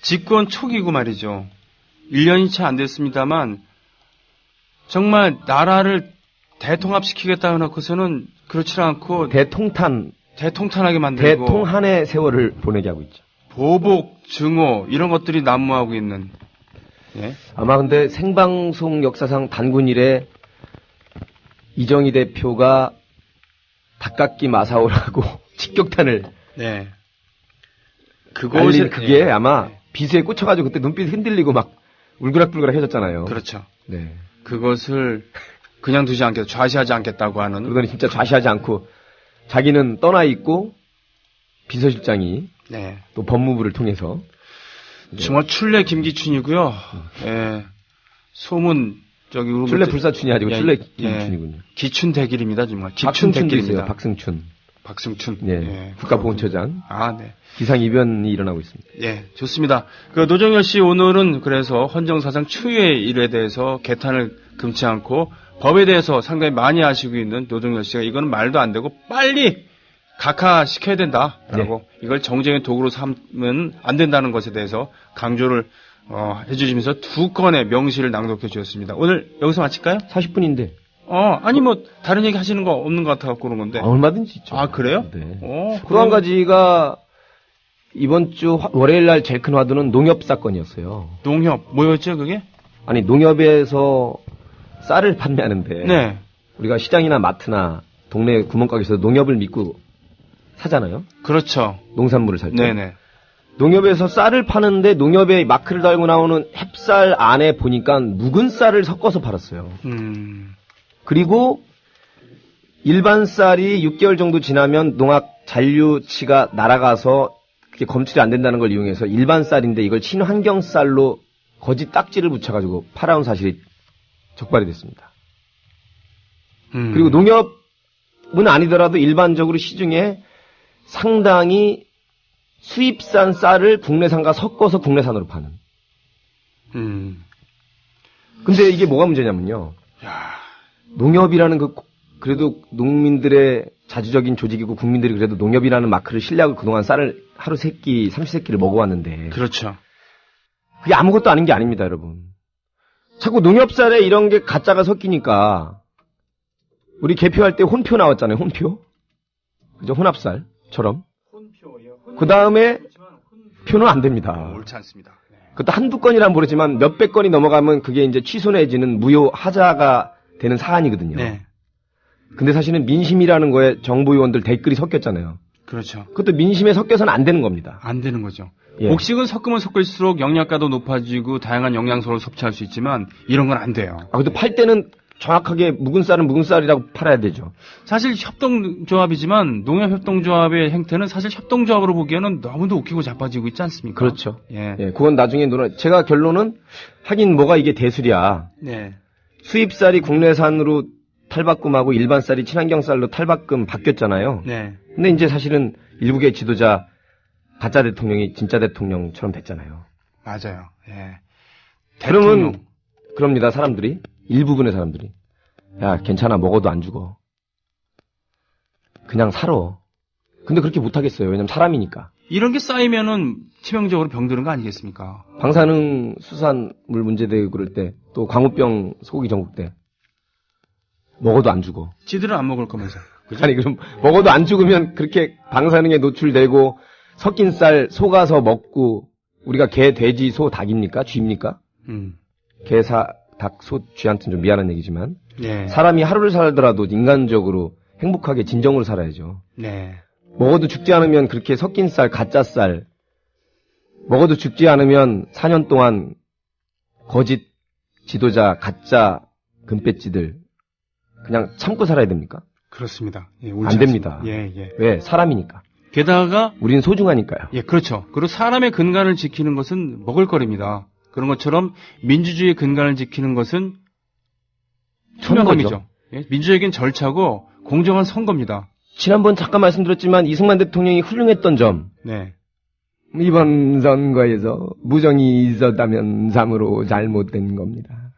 집권 초기고 말이죠. 1년이 채 안 됐습니다만 정말 나라를 대통합시키겠다 해놓고서는 그렇지 않고 대통탄하게 만들고 대통한의 세월을 보내게 하고 있죠. 보복, 증오 이런 것들이 난무하고 있는. 예? 아마 근데 생방송 역사상 단군 이래 이정희 대표가 닭깎기 마사오라고 직격탄을 네. 알린 그게 예. 아마 비수에 꽂혀가지고 그때 눈빛 흔들리고 막 울그락불그락 해졌잖아요. 그렇죠. 네. 그것을 그냥 두지 않겠다, 좌시하지 않겠다고 하는. 그러더니 진짜 좌시하지 않고 자기는 떠나 있고 비서실장이 네. 또 법무부를 통해서 정말 출래 김기춘이고요. 예. 소문 저기 출래 불사춘이 아니고 예, 출래 예. 김기춘이군요. 기춘 대길입니다, 정말. 기춘 박승춘도 있어요. 대길입니다. 박승춘. 네. 네. 국가보훈처장. 아, 네. 기상이변이 일어나고 있습니다. 예, 좋습니다. 그 노정열 씨 오늘은 그래서 헌정사상 초유의 일에 대해서 개탄을 금치 않고 법에 대해서 상당히 많이 아시고 있는 노정열 씨가 이거는 말도 안 되고 빨리 각하시켜야 된다라고 네. 이걸 정쟁의 도구로 삼으면 안 된다는 것에 대해서 강조를 해주시면서 두 건의 명시를 낭독해 주셨습니다. 오늘 여기서 마칠까요? 40분인데. 아니 뭐 다른 얘기 하시는 거 없는 것 같아 갖고 그런 건데. 얼마든지 있죠. 아, 그래요? 네. 또 한 가지가 이번 주 월요일 날 제일 큰 화두는 농협 사건이었어요. 농협 뭐였죠 그게? 아니 농협에서 쌀을 판매하는데 네. 우리가 시장이나 마트나 동네 구멍가게에서 농협을 믿고 사잖아요. 그렇죠. 농산물을 살 때. 네네. 농협에서 쌀을 파는데 농협에 마크를 달고 나오는 햅쌀 안에 보니까 묵은 쌀을 섞어서 팔았어요. 그리고 일반 쌀이 6개월 정도 지나면 농약 잔류치가 날아가서 그게 검출이 안 된다는 걸 이용해서 일반 쌀인데 이걸 친환경 쌀로 거짓 딱지를 붙여가지고 팔아온 사실이 적발이 됐습니다. 그리고 농협은 아니더라도 일반적으로 시중에 상당히 수입산 쌀을 국내산과 섞어서 국내산으로 파는. 근데 이게 뭐가 문제냐면요. 농협이라는 그래도 농민들의 자주적인 조직이고 국민들이 그래도 농협이라는 마크를 신뢰하고 그동안 쌀을 하루 3끼, 삼시세끼를 먹어왔는데. 그렇죠. 그게 아무것도 아닌 게 아닙니다, 여러분. 자꾸 농협쌀에 이런 게 가짜가 섞이니까 우리 개표할 때 혼표 나왔잖아요, 혼표. 그죠? 혼합쌀처럼. 그 다음에 표는 안 됩니다. 옳지 않습니다. 네. 그것도 한두 건이란 모르지만 몇백 건이 넘어가면 그게 이제 취소 내지는 무효 하자가 되는 사안이거든요. 네. 근데 사실은 민심이라는 거에 정부 의원들 댓글이 섞였잖아요. 그렇죠. 그것도 민심에 섞여서는 안 되는 겁니다. 안 되는 거죠. 예. 곡식은 섞으면 섞을수록 영양가도 높아지고 다양한 영양소를 섭취할 수 있지만 이런 건 안 돼요. 근데 팔 때는 정확하게 묵은 쌀은 묵은 쌀이라고 팔아야 되죠. 사실 협동조합이지만 농협협동조합의 행태는 사실 협동조합으로 보기에는 너무도 웃기고 자빠지고 있지 않습니까? 그렇죠. 예. 예, 그건 나중에 제가 결론은 하긴 뭐가 이게 대수랴. 네. 수입쌀이 국내산으로 탈바꿈하고 일반 쌀이 친환경 쌀로 탈바꿈 바뀌었잖아요. 네. 근데 이제 사실은 일국의 지도자 가짜 대통령이 진짜 대통령처럼 됐잖아요. 맞아요. 예. 그러면 그럽니다. 사람들이 일부분의 사람들이 야 괜찮아 먹어도 안 죽어. 그냥 살아. 근데 그렇게 못하겠어요. 왜냐면 사람이니까. 이런 게 쌓이면은 치명적으로 병드는 거 아니겠습니까? 방사능 수산물 문제되고 그럴 때 또 광우병 소고기 전국 때 먹어도 안 죽어. 지들은 안 먹을 거면서. 그죠? 아니 그럼 먹어도 안 죽으면 그렇게 방사능에 노출되고 섞인 쌀 속아서 먹고 우리가 개, 돼지, 소, 닭입니까? 쥐입니까? 개, 닭, 소, 쥐한테는 좀 미안한 얘기지만 예. 사람이 하루를 살더라도 인간적으로 행복하게 진정으로 살아야죠. 네. 먹어도 죽지 않으면 그렇게 섞인 쌀, 가짜 쌀 먹어도 죽지 않으면 4년 동안 거짓 지도자, 가짜 금배지들 그냥 참고 살아야 됩니까? 그렇습니다. 예, 안 됩니다. 예, 예. 왜? 사람이니까. 게다가 우리는 소중하니까요. 예, 그렇죠. 그리고 사람의 근간을 지키는 것은 먹을거리입니다. 그런 것처럼 민주주의의 근간을 지키는 것은 투명함이죠. 예? 민주적인 절차고 공정한 선거입니다. 지난번 잠깐 말씀드렸지만 이승만 대통령이 훌륭했던 점. 네. 이번 선거에서 무정이 있었다면 참으로 잘못된 겁니다.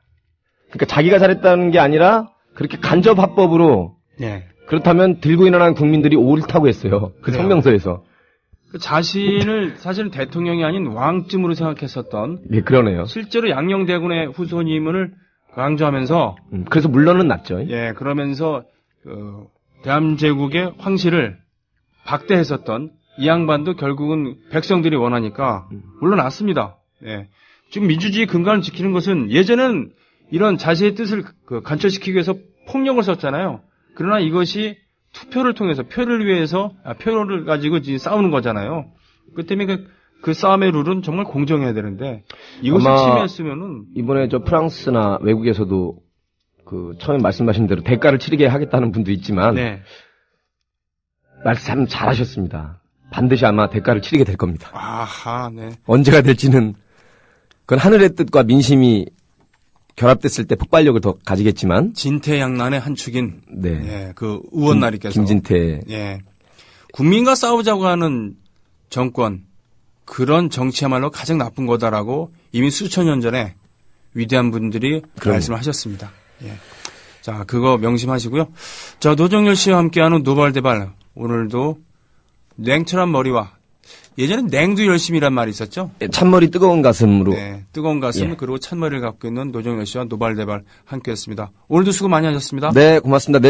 그러니까 자기가 잘했다는 게 아니라 그렇게 간접 합법으로 네. 그렇다면 들고 일어난 국민들이 옳다고 했어요. 그 그래요. 성명서에서. 그 자신을 사실은 대통령이 아닌 왕쯤으로 생각했었던 예, 그러네요. 실제로 양녕대군의 후손임을 강조하면서 그래서 물론은 났죠. 예, 그러면서 대한제국의 황실을 박대했었던 이 양반도 결국은 백성들이 원하니까 물러났습니다. 예. 지금 민주주의 근간을 지키는 것은 예전에는 이런 자신의 뜻을 관철시키기 위해서 폭력을 썼잖아요. 그러나 이것이 투표를 통해서 표를 가지고 싸우는 거잖아요. 그 때문에 그 싸움의 룰은 정말 공정해야 되는데 이것을 침해했으면은 이번에 저 프랑스나 외국에서도 그 처음에 말씀하신 대로 대가를 치르게 하겠다는 분도 있지만 네. 말씀 잘하셨습니다. 반드시 아마 대가를 치르게 될 겁니다. 아하, 네. 언제가 될지는 그건 하늘의 뜻과 민심이 결합됐을 때 폭발력을 더 가지겠지만 진퇴양난의 한 축인 네. 예, 그 의원나리께서 김진태 예. 국민과 싸우자고 하는 정권 그런 정치야말로 가장 나쁜 거다라고 이미 수천 년 전에 위대한 분들이 말씀을 하셨습니다. 예. 자, 그거 명심하시고요. 자, 노정열 씨와 함께하는 노발대발 오늘도 냉철한 머리와 예전에 냉두 열심이란 말이 있었죠? 찬머리 뜨거운 가슴으로. 네, 뜨거운 가슴 예. 그리고 찬머리를 갖고 있는 노정열 씨와 노발대발 함께했습니다. 오늘도 수고 많이 하셨습니다. 네, 고맙습니다.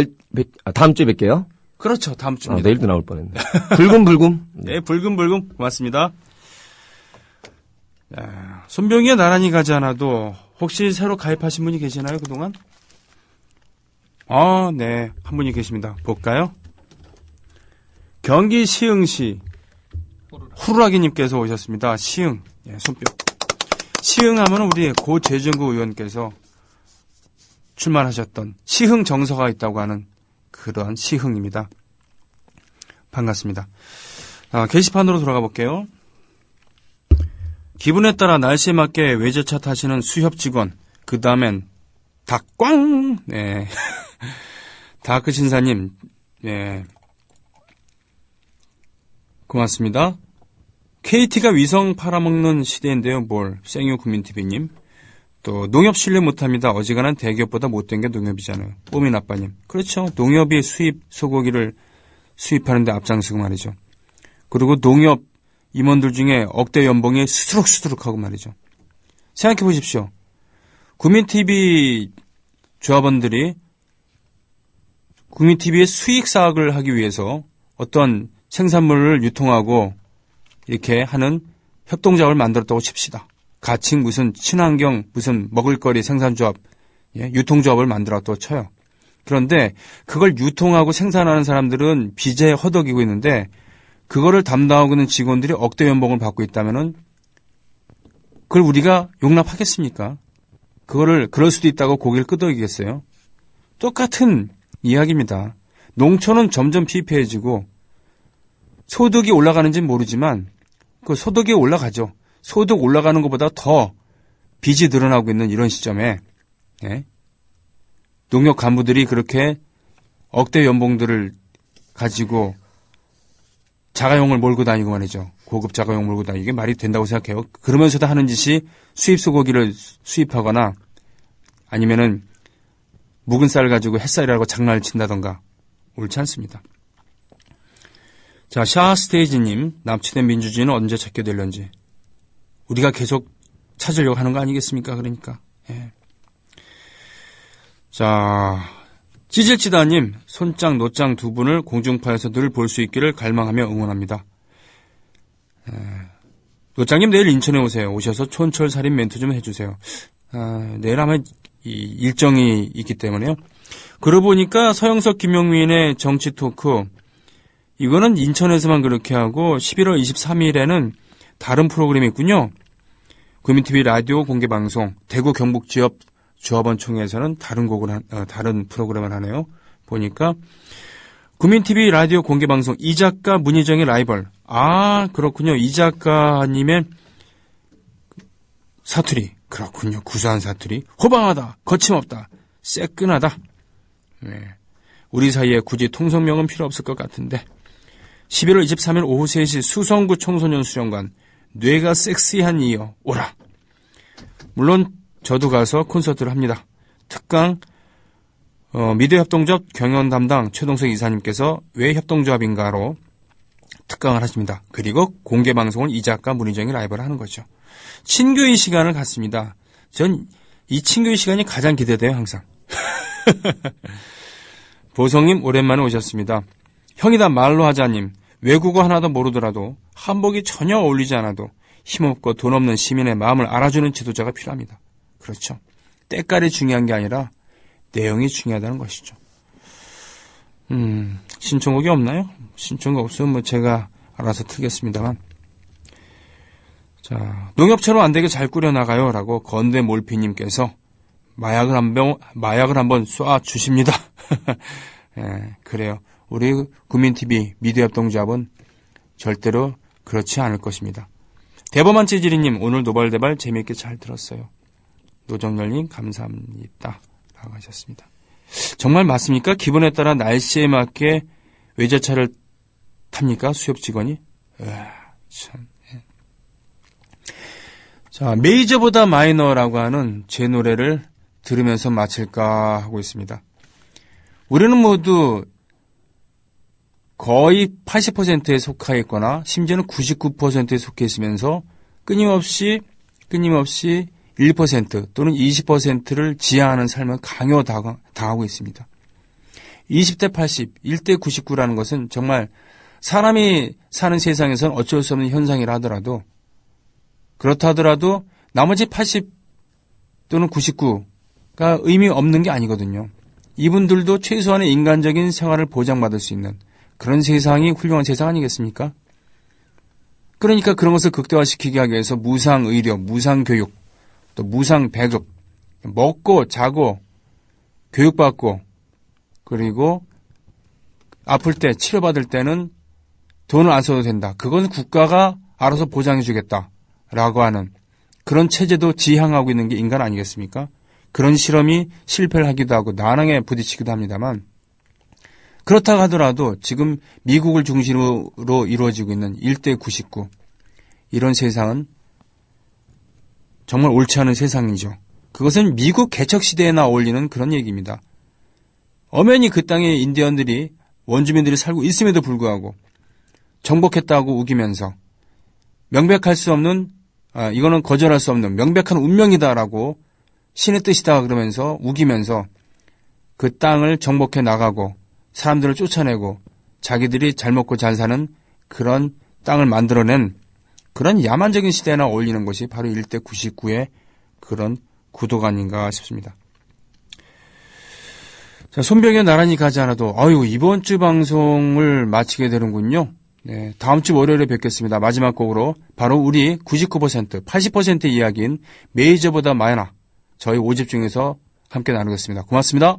다음 주에 뵐게요. 그렇죠, 다음 주입니다. 내일도 나올 뻔했네. 불금불금. 네, 불금불금 고맙습니다. 손병희의 나란히 가지 않아도 혹시 새로 가입하신 분이 계시나요, 그동안? 네. 한 분이 계십니다. 볼까요? 경기 시흥시 후루라기님께서 오셨습니다. 시흥. 예, 손뼉. 시흥 하면 우리 고 재정구 의원께서 출마하셨던 시흥 정서가 있다고 하는 그러한 시흥입니다. 반갑습니다. 게시판으로 돌아가 볼게요. 기분에 따라 날씨에 맞게 외제차 타시는 수협 직원, 그 다음엔 닭꽝! 네. 다크 신사님, 네. 고맙습니다. KT가 위성 팔아먹는 시대인데요, 뭘. 생유 국민TV님. 또, 농협 신뢰 못합니다. 어지간한 대기업보다 못된 게 농협이잖아요. 뽀미나빠님. 그렇죠. 농협이 소고기를 수입하는데 앞장서고 말이죠. 그리고 농협 임원들 중에 억대 연봉이 수두룩수두룩하고 말이죠. 생각해 보십시오. 국민TV 조합원들이 국민TV의 수익 사학을 하기 위해서 어떤 생산물을 유통하고 이렇게 하는 협동조합을 만들었다고 칩시다. 가칭 무슨 친환경 무슨 먹을거리 생산조합, 유통조합을 만들었다고 쳐요. 그런데 그걸 유통하고 생산하는 사람들은 비제에 허덕이고 있는데 그거를 담당하고 있는 직원들이 억대 연봉을 받고 있다면은 그걸 우리가 용납하겠습니까? 그럴 수도 있다고 고개를 끄덕이겠어요? 똑같은 이야기입니다. 농촌은 점점 피폐해지고 소득이 올라가는지는 모르지만 그 소득이 올라가죠. 소득 올라가는 것보다 더 빚이 늘어나고 있는 이런 시점에 농협 간부들이 그렇게 억대 연봉들을 가지고 자가용을 몰고 다니고 말이죠. 고급 자가용 몰고 다니고 이게 말이 된다고 생각해요. 그러면서도 하는 짓이 수입 소고기를 수입하거나 아니면은 묵은 쌀 가지고 햇살이라고 장난을 친다던가 옳지 않습니다. 자, 샤스테이지님, 납치된 민주주의는 언제 찾게 될런지 우리가 계속 찾으려고 하는 거 아니겠습니까? 그러니까. 예. 자, 찌질찌다님, 손짱, 노짱 두 분을 공중파에서 늘 볼 수 있기를 갈망하며 응원합니다. 노짱님 내일 인천에 오세요. 오셔서 촌철살인 멘트 좀 해주세요. 내일 아마 일정이 있기 때문에요. 그러고 보니까 서영석, 김용민의 정치 토크, 이거는 인천에서만 그렇게 하고 11월 23일에는 다른 프로그램이 있군요. 국민TV 라디오 공개방송, 대구 경북 지역 조합원 총회에서는 다른 프로그램을 하네요. 보니까 국민TV 라디오 공개방송 이작가 문희정의 라이벌. 그렇군요. 이작가님의 사투리. 그렇군요. 구수한 사투리. 호방하다. 거침없다. 새끈하다. 네. 우리 사이에 굳이 통성명은 필요 없을 것 같은데 11월 23일 오후 3시 수성구 청소년 수련관 뇌가 섹시한 이여 오라. 물론 저도 가서 콘서트를 합니다. 특강 미디어 협동조합 경연 담당 최동석 이사님께서 왜 협동조합인가로 특강을 하십니다. 그리고 공개방송을 이작가 문희정이 라이브를 하는 거죠. 친교의 시간을 갖습니다. 전 이 친교의 시간이 가장 기대돼요. 항상. 보성님 오랜만에 오셨습니다. 형이다 말로 하자님. 외국어 하나도 모르더라도 한복이 전혀 어울리지 않아도 힘없고 돈 없는 시민의 마음을 알아주는 지도자가 필요합니다. 그렇죠. 때깔이 중요한 게 아니라 내용이 중요하다는 것이죠. 신청곡이 없나요? 신청곡 없으면 제가 알아서 틀겠습니다만. 자, 농협처럼 안 되게 잘 꾸려나가요. 라고 건대 몰피님께서 마약을 한번 쏴 주십니다. 예, 그래요. 우리 국민TV 미디어협동조합은 절대로 그렇지 않을 것입니다. 대범한 찌질이님, 오늘 노발대발 재미있게 잘 들었어요. 노정열님, 감사합니다. 라고 하셨습니다. 정말 맞습니까? 기분에 따라 날씨에 맞게 외제차를 탑니까? 수협 직원이? 참. 예. 자, 메이저보다 마이너라고 하는 제 노래를 들으면서 마칠까 하고 있습니다. 우리는 모두 거의 80%에 속해 있거나 심지어는 99%에 속해 있으면서 끊임없이 1% 또는 20%를 지향하는 삶을 강요 당하고 있습니다. 20대 80, 1대 99라는 것은 정말 사람이 사는 세상에서는 어쩔 수 없는 현상이라 하더라도 그렇다 하더라도 나머지 또는 99가 의미 없는 게 아니거든요. 이분들도 최소한의 인간적인 생활을 보장받을 수 있는 그런 세상이 훌륭한 세상 아니겠습니까? 그러니까 그런 것을 극대화시키게 하기 위해서 무상의료, 무상교육, 또 무상배급, 먹고 자고 교육받고 그리고 아플 때 치료받을 때는 돈을 안 써도 된다. 그건 국가가 알아서 보장해 주겠다라고 하는 그런 체제도 지향하고 있는 게 인간 아니겠습니까? 그런 실험이 실패를 하기도 하고 난항에 부딪히기도 합니다만 그렇다고 하더라도 지금 미국을 중심으로 이루어지고 있는 1대 99 이런 세상은 정말 옳지 않은 세상이죠. 그것은 미국 개척 시대에나 어울리는 그런 얘기입니다. 엄연히 그 땅에 인디언들이 원주민들이 살고 있음에도 불구하고 정복했다고 우기면서 명백할 수 없는 이거는 거절할 수 없는 명백한 운명이다라고 신의 뜻이다 그러면서 우기면서 그 땅을 정복해 나가고 사람들을 쫓아내고 자기들이 잘 먹고 잘 사는 그런 땅을 만들어낸 그런 야만적인 시대에나 어울리는 것이 바로 1대 99의 그런 구도가 아닌가 싶습니다. 자, 손병에 나란히 가지 않아도 이번 주 방송을 마치게 되는군요. 네, 다음 주 월요일에 뵙겠습니다. 마지막 곡으로 바로 우리 99%, 80% 이야기인 메이저보다 마이너 저희 5집 중에서 함께 나누겠습니다. 고맙습니다.